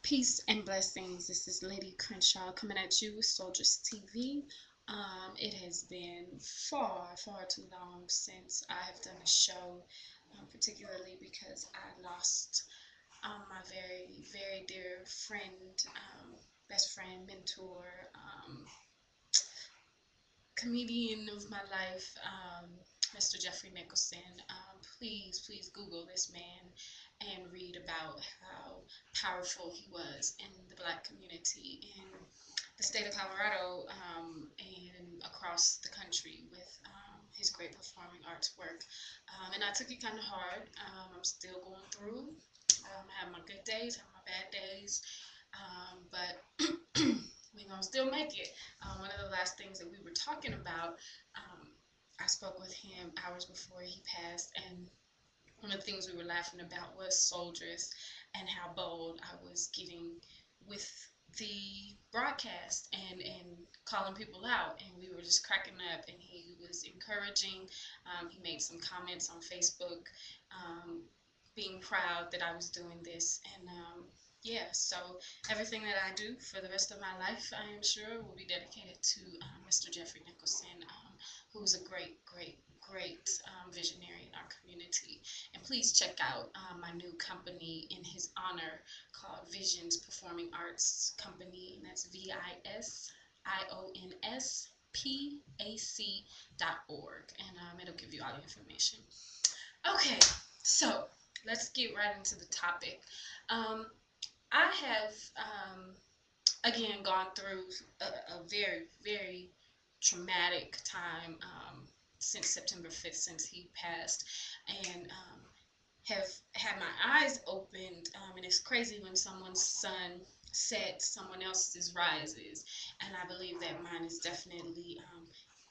Peace and blessings. This is Lady Crenshaw coming at you with Soldiers TV. It has been far too long since I have done a show, particularly because I lost my very dear friend, best friend, mentor, comedian of my life, Mr. Jeffrey Nicholson. Please Google this man and read about how powerful he was in the Black community in the state of Colorado, and across the country with his great performing arts work. And I took it kind of hard. I'm still going through. I have my good days, have my bad days, but we're gonna still make it. One of the last things that we were talking about, I spoke with him hours before he passed, and one of the things we were laughing about was soldiers and how bold I was getting with the broadcast and calling people out, and we were just cracking up, and he was encouraging. He made some comments on Facebook, being proud that I was doing this, and yeah, so everything that I do for the rest of my life, I am sure, will be dedicated to Mr. Jeffrey Nicholson, who's a great visionary in our community. And please check out my new company in his honor called Visions Performing Arts Company, and that's VISIONSPAC.org, and it'll give you all the information. Okay, so let's get right into the topic. I have, again, gone through a very traumatic time since September 5th, since he passed, and have had my eyes opened, and it's crazy when someone's sun sets, someone else's rises, and I believe that mine is definitely,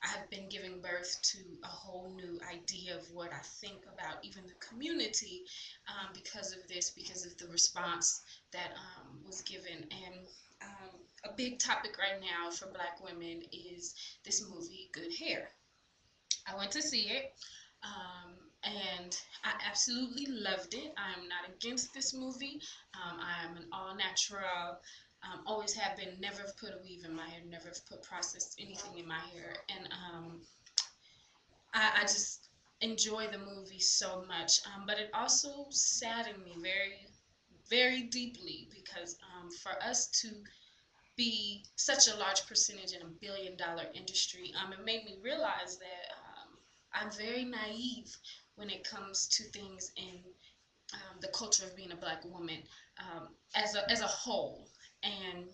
I have been giving birth to a whole new idea of what I think about even the community, because of this, because of the response that was given. And a big topic right now for Black women is this movie, Good Hair. I went to see it, and I absolutely loved it. I am not against this movie. I am an all-natural, always have been, never have put a weave in my hair, never have put processed anything in my hair, and I just enjoy the movie so much, but it also saddened me very deeply, because for us to be such a large percentage in $1 billion industry, it made me realize that I'm very naive when it comes to things in the culture of being a Black woman, as a whole, and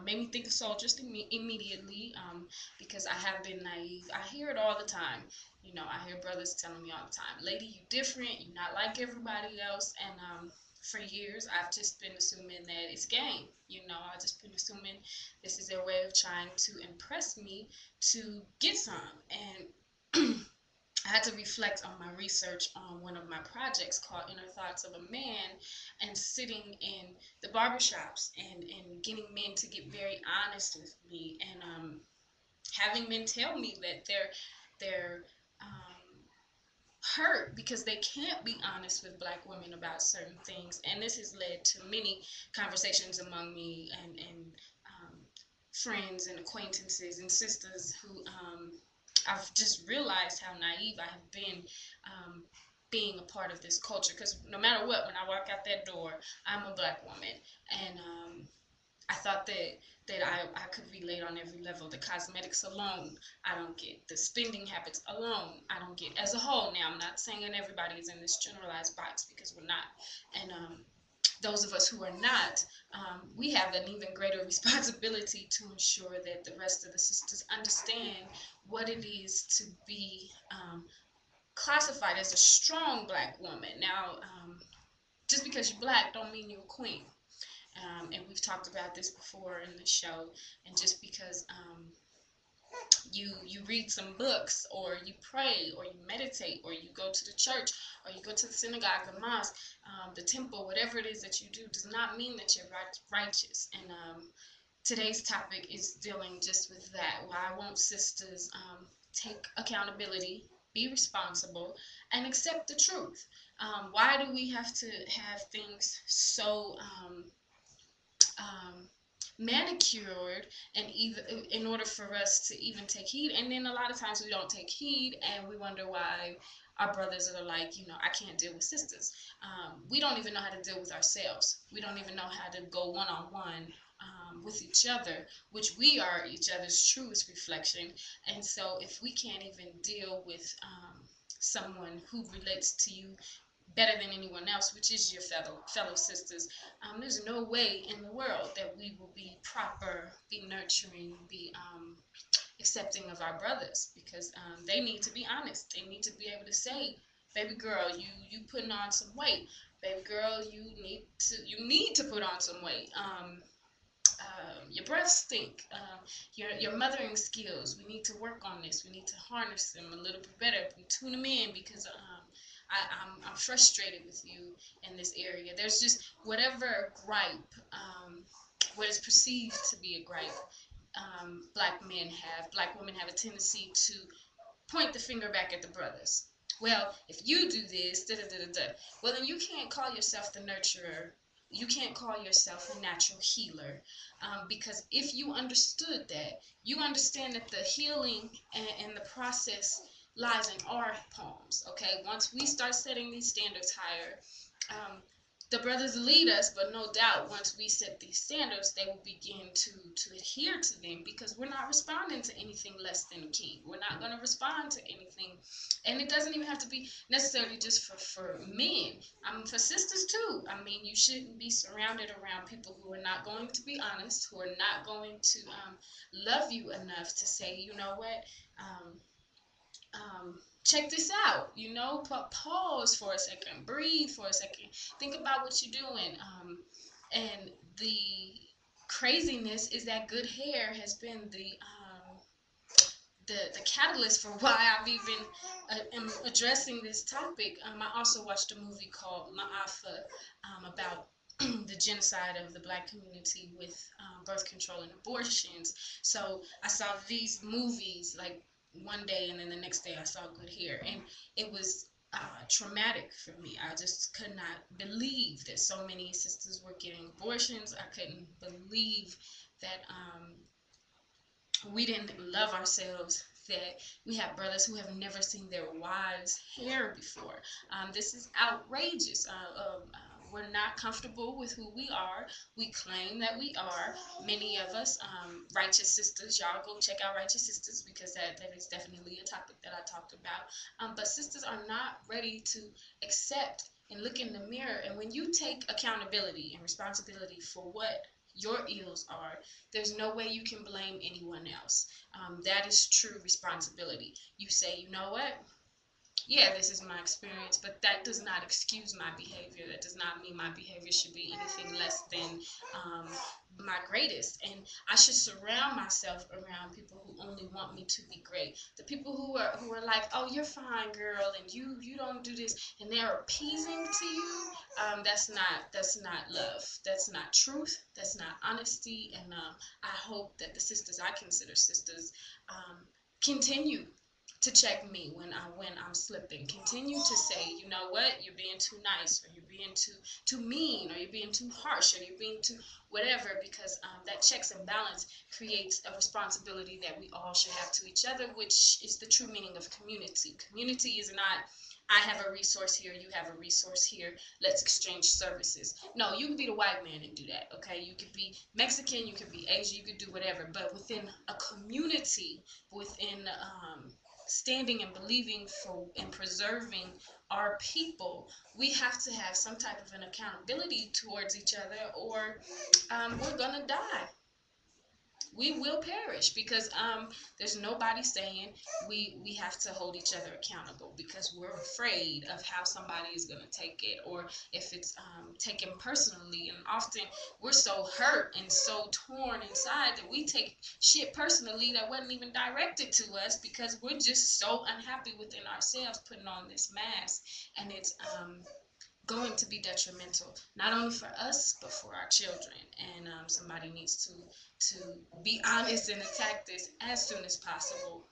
made me think of soldiers immediately, because I have been naive. I hear it all the time. You know, I hear brothers telling me all the time, "Lady, you different. You're not like everybody else." And for years, I've just been assuming that it's game. You know, I've just been assuming this is their way of trying to impress me to get some. And I had to reflect on my research on one of my projects called Inner Thoughts of a Man, and sitting in the barbershops and getting men to get very honest with me, and having men tell me that they're hurt because they can't be honest with Black women about certain things. And this has led to many conversations among me and friends and acquaintances and sisters who I've just realized how naive I have been, being a part of this culture. Because no matter what, when I walk out that door, I'm a Black woman, and I thought that I could relate on every level. The cosmetics alone, I don't get. The spending habits alone, I don't get. As a whole, now, I'm not saying that everybody is in this generalized box, because we're not. And those of us who are not, we have an even greater responsibility to ensure that the rest of the sisters understand what it is to be classified as a strong Black woman. Now, just because you're Black don't mean you're a queen. And we've talked about this before in the show. And just because you read some books, or you pray, or you meditate, or you go to the church, or you go to the synagogue, the mosque, the temple, whatever it is that you do, does not mean that you're righteous. And today's topic is dealing just with that. Why won't sisters take accountability, be responsible, and accept the truth? Why do we have to have things so manicured, and even in order for us to even take heed. And then a lot of times we don't take heed, and we wonder why our brothers are like, I can't deal with sisters. We don't even know how to deal with ourselves. We don't even know how to go one-on-one with each other, which we are each other's truest reflection. And so if we can't even deal with someone who relates to you better than anyone else, which is your fellow sisters, there's no way in the world that we will be proper, be nurturing, be accepting of our brothers, because they need to be honest. They need to be able to say, baby girl, you putting on some weight. Baby girl, you need to put on some weight. Your breath stink. Your mothering skills. We need to work on this. We need to harness them a little bit better. We tune them in because I'm frustrated with you in this area. There's just whatever gripe, what is perceived to be a gripe, black women have a tendency to point the finger back at the brothers. Well, if you do this, da da da da da. Well, then you can't call yourself the nurturer. You can't call yourself a natural healer, because if you understood that, you understand that the healing and the process lies in our palms. Okay, once we start setting these standards higher, the brothers lead us, but no doubt once we set these standards, they will begin to adhere to them, because we're not responding to anything less than a king. We're not going to respond to anything, and it doesn't even have to be necessarily just for men. For sisters too. I mean, you shouldn't be surrounded around people who are not going to be honest, who are not going to love you enough to say, you know what, check this out, pause for a second, breathe for a second, think about what you're doing. And the craziness is that good hair has been the catalyst for why I've even am addressing this topic. I also watched a movie called Ma'afa, about the genocide of the black community with birth control and abortions. So I saw these movies like one day, and then the next day I saw Good Hair, and it was traumatic for me. I just could not believe that so many sisters were getting abortions. I couldn't believe that we didn't love ourselves, that we have brothers who have never seen their wives' hair before. This is outrageous. We're not comfortable with who we are. We claim that we are. Many of us, righteous sisters, y'all go check out Righteous Sisters, because that is definitely a topic that I talked about. But sisters are not ready to accept and look in the mirror. And when you take accountability and responsibility for what your ills are, there's no way you can blame anyone else. That is true responsibility. You say, you know what? Yeah, this is my experience, but that does not excuse my behavior. That does not mean my behavior should be anything less than my greatest. And I should surround myself around people who only want me to be great. The people who are like, oh, you're fine, girl, and you don't do this, and they're appeasing to you. That's not love. That's not truth. That's not honesty. And I hope that the sisters I consider sisters continue to check me when I'm slipping. Continue to say, you know what, you're being too nice, or you're being too mean, or you're being too harsh, or you're being too whatever, because that checks and balance creates a responsibility that we all should have to each other, which is the true meaning of community. Community is not, I have a resource here, you have a resource here, let's exchange services. No, you can be the white man and do that, okay? You could be Mexican, you could be Asian, you could do whatever, but within a community, within standing and believing for and preserving our people, we have to have some type of an accountability towards each other, or we're gonna die. We will perish, because there's nobody saying we have to hold each other accountable, because we're afraid of how somebody is going to take it, or if it's taken personally. And often we're so hurt and so torn inside that we take shit personally that wasn't even directed to us, because we're just so unhappy within ourselves putting on this mask. And it's going to be detrimental, not only for us but for our children. And somebody needs to be honest and attack this as soon as possible.